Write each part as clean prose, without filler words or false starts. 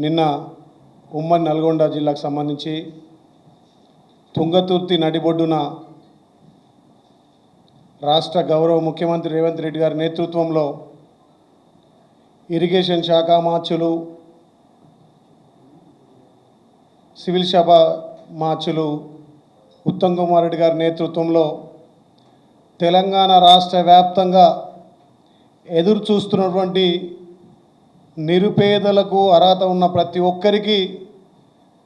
నిన్న ఉమ్మడి నల్గొండ జిల్లాకు సంబంధించి తుంగతుర్తి నడిబొడ్డున రాష్ట్ర గౌరవ ముఖ్యమంత్రి రేవంత్ రెడ్డి గారి నేతృత్వంలో ఇరిగేషన్ శాఖ మార్చులు, సివిల్ శాఖ మార్చులు ఉత్తమ్ కుమార్ రెడ్డి గారి నేతృత్వంలో తెలంగాణ రాష్ట్ర వ్యాప్తంగా ఎదురు చూస్తున్నటువంటి నిరుపేదలకు అర్హత ఉన్న ప్రతి ఒక్కరికి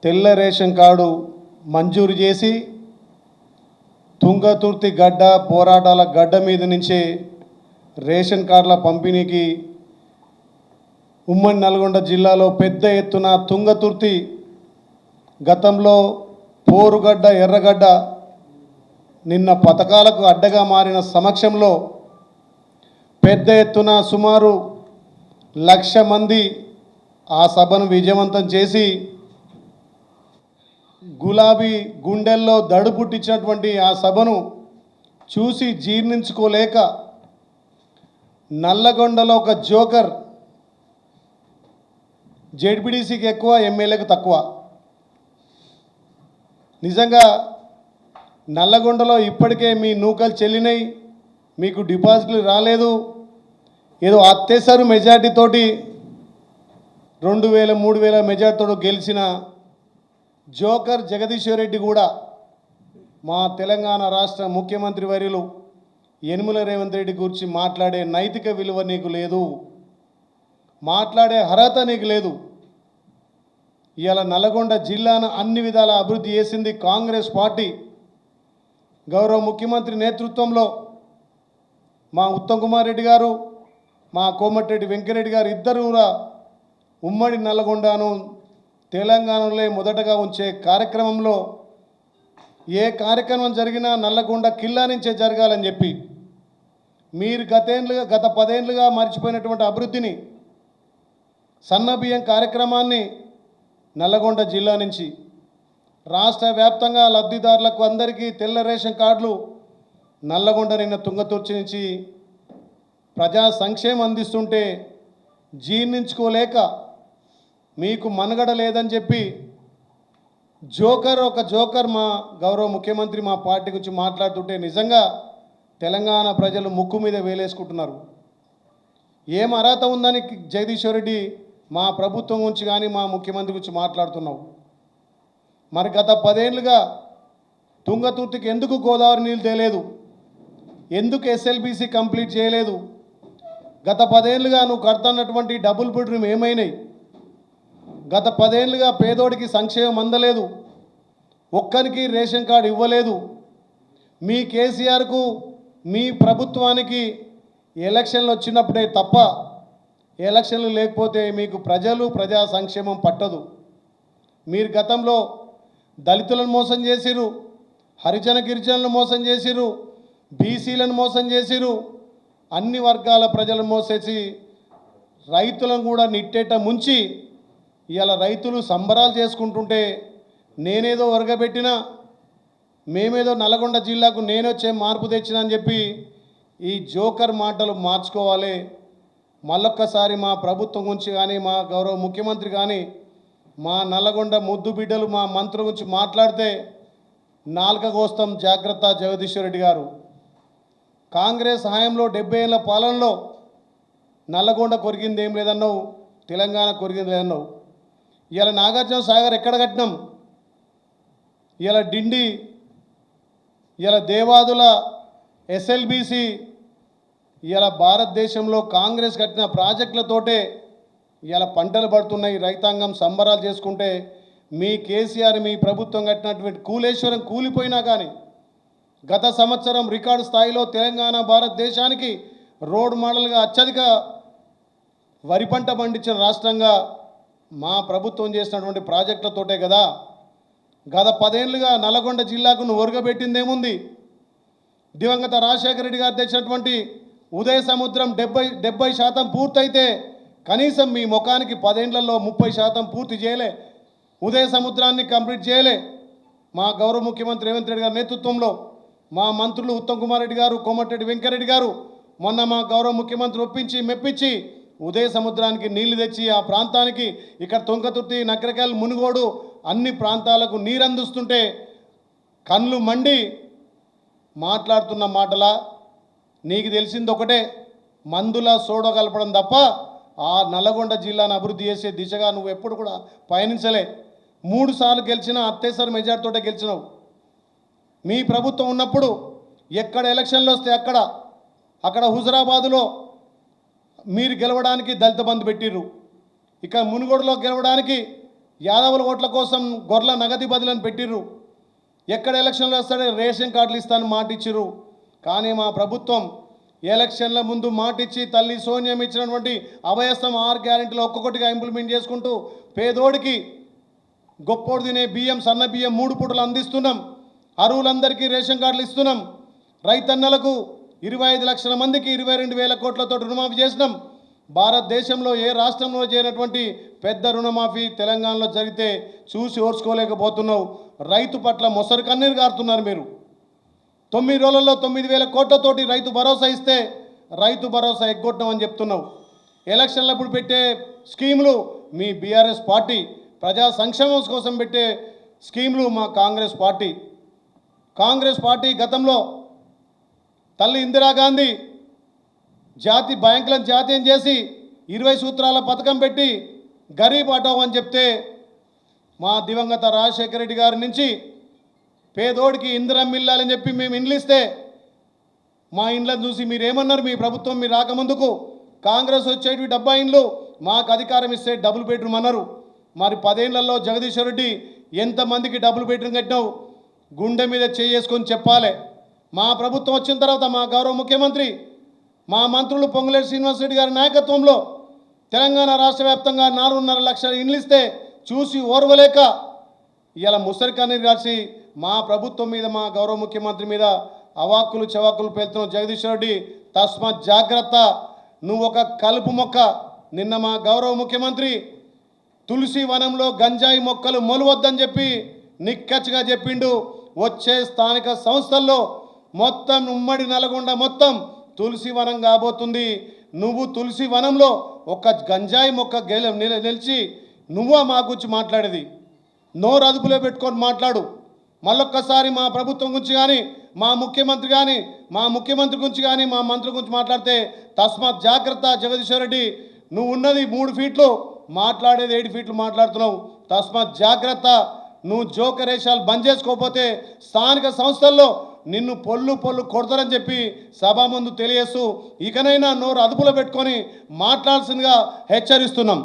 తెల్ల రేషన్ కార్డు మంజూరు చేసి తుంగతుర్తి గడ్డ పోరాటాల గడ్డ మీద నుంచే రేషన్ కార్డుల పంపిణీకి ఉమ్మడి నల్గొండ జిల్లాలో పెద్ద ఎత్తున తుంగతుర్తి గతంలో పోరుగడ్డ ఎర్రగడ్డ నిన్న పథకాలకు అడ్డగా మారిన సమక్షంలో పెద్ద ఎత్తున సుమారు 1,00,000 మంది ఆ సభను విజయవంతం చేసి గులాబీ గుండెల్లో దడు పుట్టించినటువంటి ఆ సభను చూసి జీర్ణించుకోలేక నల్లగొండలో ఒక జోకర్, జెడ్పీటీసీకి ఎక్కువ, ఎమ్మెల్యేకు తక్కువ. నిజంగా నల్లగొండలో ఇప్పటికే మీ నూకలు చెల్లినాయి, మీకు డిపాజిట్లు రాలేదు, ఏదో అత్యవసర మెజార్టీతోటి 2,000 3,000 మెజార్టీతో గెలిచిన జోకర్ జగదీశ్వర్ రెడ్డి కూడా మా తెలంగాణ రాష్ట్ర ముఖ్యమంత్రి వర్యులు యనమల రేవంత్ రెడ్డి గురించి మాట్లాడే నైతిక విలువ నీకు లేదు, మాట్లాడే అర్హత నీకు లేదు. ఇవాళ నల్గొండ జిల్లాను అన్ని విధాల అభివృద్ధి చేసింది కాంగ్రెస్ పార్టీ. గౌరవ ముఖ్యమంత్రి నేతృత్వంలో మా ఉత్తమ్ కుమార్ రెడ్డి గారు, మా కోమటిరెడ్డి వెంకరెడ్డి గారు ఇద్దరు కూడా ఉమ్మడి నల్గొండను తెలంగాణలో మొదటగా ఉంచే కార్యక్రమంలో ఏ కార్యక్రమం జరిగినా నల్లగొండ కిల్లా నుంచే జరగాలని చెప్పి మీరు గత 10 ఏళ్ళుగా మర్చిపోయినటువంటి అభివృద్ధిని, సన్నబియ్యం కార్యక్రమాన్ని నల్లగొండ జిల్లా నుంచి రాష్ట్ర వ్యాప్తంగా లబ్ధిదారులకు అందరికీ తెల్ల రేషన్ కార్డులు నల్లగొండ నిన్న తుంగతుర్తి నుంచి ప్రజా సంక్షేమం అందిస్తుంటే జీర్ణించుకోలేక మీకు మనుగడ లేదని చెప్పి ఒక జోకర్ మా గౌరవ ముఖ్యమంత్రి మా పార్టీ గురించి మాట్లాడుతుంటే నిజంగా తెలంగాణ ప్రజలు ముక్కు మీద వేలేసుకుంటున్నారు. ఏం అర్హత ఉందని జగదీశ్వర్ రెడ్డి మా ప్రభుత్వం గురించి కానీ మా ముఖ్యమంత్రి గురించి మాట్లాడుతున్నావు? మరి గత 10 ఏళ్ళుగా తుంగతుర్తికి ఎందుకు గోదావరి నీళ్ళు తేలేదు? ఎందుకు ఎస్ఎల్బీసీ కంప్లీట్ చేయలేదు? గత 10 ఏళ్ళుగా నువ్వు కడుతున్నటువంటి డబుల్ బెడ్రూమ్ ఏమైనాయి? గత 10 ఏళ్ళుగా పేదోడికి సంక్షేమం అందలేదు, ఒక్కరికి రేషన్ కార్డు ఇవ్వలేదు. మీ కేసీఆర్కు, మీ ప్రభుత్వానికి ఎలక్షన్లు వచ్చినప్పుడే తప్ప ఎలక్షన్లు లేకపోతే మీకు ప్రజా సంక్షేమం పట్టదు. మీరు గతంలో దళితులను మోసం చేసిరు, హరిజన గిరిజనులను మోసం చేసిరు, బీసీలను మోసం చేసిరు, అన్ని వర్గాల ప్రజలను మోసేసి రైతులను కూడా నిట్టేట ముంచి ఇవాళ రైతులు సంబరాలు చేసుకుంటుంటే నేనేదో ఒరగబెట్టినా, మేమేదో నల్గొండ జిల్లాకు నేనొచ్చే మార్పు తెచ్చినా అని చెప్పి ఈ జోకర్ మాటలు మార్చుకోవాలి. మళ్ళొక్కసారి మా ప్రభుత్వం గురించి కానీ, మా గౌరవ ముఖ్యమంత్రి కానీ, మా నల్లగొండ ముద్దు బిడ్డలు మా మంత్రుల గురించి మాట్లాడితే నాలుక కోస్తాం. జాగ్రత్త జగదీశ్వర్ రెడ్డి గారు. కాంగ్రెస్ హయాంలో 70 ఏళ్ళ పాలనలో నల్లగొండ కొరిగింది ఏం లేదన్నావు, తెలంగాణ కొరిగింది లేదన్నావు. ఇవాళ నాగార్జున సాగర్ ఎక్కడ కట్టినాం? ఇవాళ డిండి, ఇవాళ దేవాదుల ఎస్ఎల్బీసీ, ఇవాళ భారతదేశంలో కాంగ్రెస్ కట్టిన ప్రాజెక్టులతోటే ఇవాళ పంటలు పడుతున్నాయి, రైతాంగం సంబరాలు చేసుకుంటే మీ కేసీఆర్, మీ ప్రభుత్వం కట్టినటువంటి కూలేశ్వరం కూలిపోయినా కానీ గత సంవత్సరం రికార్డు స్థాయిలో తెలంగాణ భారతదేశానికి రోడ్ మోడల్గా అత్యధిక వరి పంట పండించిన రాష్ట్రంగా మా ప్రభుత్వం చేసినటువంటి ప్రాజెక్టులతోటే కదా. గత 10 ఏళ్ళుగా నల్గొండ జిల్లాకు నువ్వు ఒరగబెట్టిందేముంది? దివంగత రాజశేఖర రెడ్డి గారు తెచ్చినటువంటి ఉదయ సముద్రం 70% పూర్తయితే కనీసం మీ ముఖానికి 10 ఏళ్లలో 30% పూర్తి చేయలే. ఉదయ సముద్రాన్ని కంప్లీట్ చేయలే. మా గౌరవ ముఖ్యమంత్రి రేవంత్ రెడ్డి గారి నేతృత్వంలో మా మంత్రులు ఉత్తమ్ కుమార్ రెడ్డి గారు, కోమటిరెడ్డి వెంకరెడ్డి గారు మొన్న మా గౌరవ ముఖ్యమంత్రి ఒప్పించి మెప్పించి ఉదయ సముద్రానికి నీళ్లు తెచ్చి ఆ ప్రాంతానికి ఇక్కడ తొంకతుర్తి నకరకల్ మునుగోడు అన్ని ప్రాంతాలకు నీరు అందిస్తుంటే కళ్ళు మండి మాట్లాడుతున్న మాటలా నీకు తెలిసింది ఒకటే, మందుల సోడా కలపడం తప్ప ఆ నల్లగొండ జిల్లాను అభివృద్ధి చేసే దిశగా నువ్వు ఎప్పుడు కూడా పయనించలే. 3 సార్లు గెలిచినా అత్యవసర మెజార్టీతో గెలిచినావు. మీ ప్రభుత్వం ఉన్నప్పుడు ఎక్కడ ఎలక్షన్లు వస్తే అక్కడ హుజరాబాదులో మీరు గెలవడానికి దళిత బంధు పెట్టిర్రు, ఇక మునుగోడులో గెలవడానికి యాదవుల ఓట్ల కోసం గొర్రెల నగది బదులను పెట్టిర్రు. ఎక్కడ ఎలక్షన్లు వస్తాడే రేషన్ కార్డులు ఇస్తాను మాట ఇచ్చిర్రు. కానీ మా ప్రభుత్వం ఎలక్షన్ల ముందు మాటిచ్చి తల్లి సోనియం ఇచ్చినటువంటి అభయస్థం 6 గ్యారెంటీలు ఒక్కొక్కటిగా ఇంప్లిమెంట్ చేసుకుంటూ పేదోడికి గొప్పోడు తినే బియ్యం, సన్న బియ్యం 3 పూటలు అందిస్తున్నాం. అరువులందరికీ రేషన్ కార్డులు ఇస్తున్నాం. రైతన్నలకు 25 లక్షల మందికి 22,000 కోట్లతో రుణమాఫీ చేసినాం. భారతదేశంలో ఏ రాష్ట్రంలో చేయనటువంటి పెద్ద రుణమాఫీ తెలంగాణలో జరిగితే చూసి ఓర్చుకోలేకపోతున్నావు. రైతు పట్ల మొసరు కన్నీరు గారుతున్నారు మీరు. 9 రోజుల్లో 9,000 కోట్లతోటి రైతు భరోసా ఇస్తే రైతు భరోసా ఎగ్గొట్టమని చెప్తున్నావు. ఎలక్షన్లప్పుడు పెట్టే స్కీములు మీ బీఆర్ఎస్ పార్టీ, ప్రజా సంక్షేమం కోసం పెట్టే స్కీములు మా కాంగ్రెస్ పార్టీ గతంలో తల్లి ఇందిరాగాంధీ బ్యాంకులను జాతీయం చేసి 20 సూత్రాల పథకం పెట్టి గరీబ్ హఠావో అని చెప్తే మా దివంగత రాజశేఖర రెడ్డి గారి నుంచి పేదోడికి ఇందిరం ఇల్లాలని చెప్పి మేము ఇండ్లు ఇస్తే మా ఇండ్లను చూసి మీరేమన్నారు? మీ ప్రభుత్వం మీరు రాకముందుకు కాంగ్రెస్ వచ్చేటివి 70 ఇండ్లు, మాకు అధికారం ఇస్తే డబుల్ బెడ్రూమ్ అన్నారు. మరి 10 ఏళ్లలో జగదీశ్వర్ రెడ్డి ఎంతమందికి డబుల్ బెడ్రూమ్ కట్టినావు? గుండె మీద చేసుకొని చెప్పాలి. మా ప్రభుత్వం వచ్చిన తర్వాత మా గౌరవ ముఖ్యమంత్రి, మా మంత్రులు పొంగులేటి శ్రీనివాసరెడ్డి గారి నాయకత్వంలో తెలంగాణ రాష్ట్ర వ్యాప్తంగా 4.5 లక్షల ఇండ్లు ఇస్తే చూసి ఓర్వలేక ఇలా ముసరి కన్నీరు కాల్చి మా ప్రభుత్వం మీద, మా గౌరవ ముఖ్యమంత్రి మీద అవాక్కులు చవాకులు పేలుతున్న జగదీశ్వర్ రెడ్డి, తస్మాత్ జాగ్రత్త. నువ్వు ఒక కలుపు మొక్క. నిన్న మా గౌరవ ముఖ్యమంత్రి తులసి వనంలో గంజాయి మొక్కలు మొలవద్దని చెప్పి నిక్కచ్చిగా చెప్పిండు. వచ్చే స్థానిక సంస్థల్లో మొత్తం ఉమ్మడి నల్గొండ మొత్తం తులసి వనం కాబోతుంది. నువ్వు తులసి వనంలో ఒక గంజాయి మొక్క నిలిచి నువ్వు మా గురించి మాట్లాడేది? నోరు అదుపులో పెట్టుకొని మాట్లాడు. మళ్ళొక్కసారి మా ప్రభుత్వం గురించి కానీ, మా ముఖ్యమంత్రి గురించి కానీ, మా మంత్రుల గురించి మాట్లాడితే తస్మాత్ జాగ్రత్త జగదీశ్వర్ రెడ్డి. నువ్వు ఉన్నది 3 ఫీట్లు, మాట్లాడేది 7 ఫీట్లు మాట్లాడుతున్నావు. తస్మాత్ జాగ్రత్త. నువ్వు జోకరేషాలు బంద్ చేసుకోకపోతే స్థానిక సంస్థల్లో నిన్ను పొల్లు కొడతారని చెప్పి సభ ముందు తెలియజేస్తూ ఇకనైనా నోరు అదుపులో పెట్టుకొని మాట్లాడాల్సిందిగా హెచ్చరిస్తున్నాం.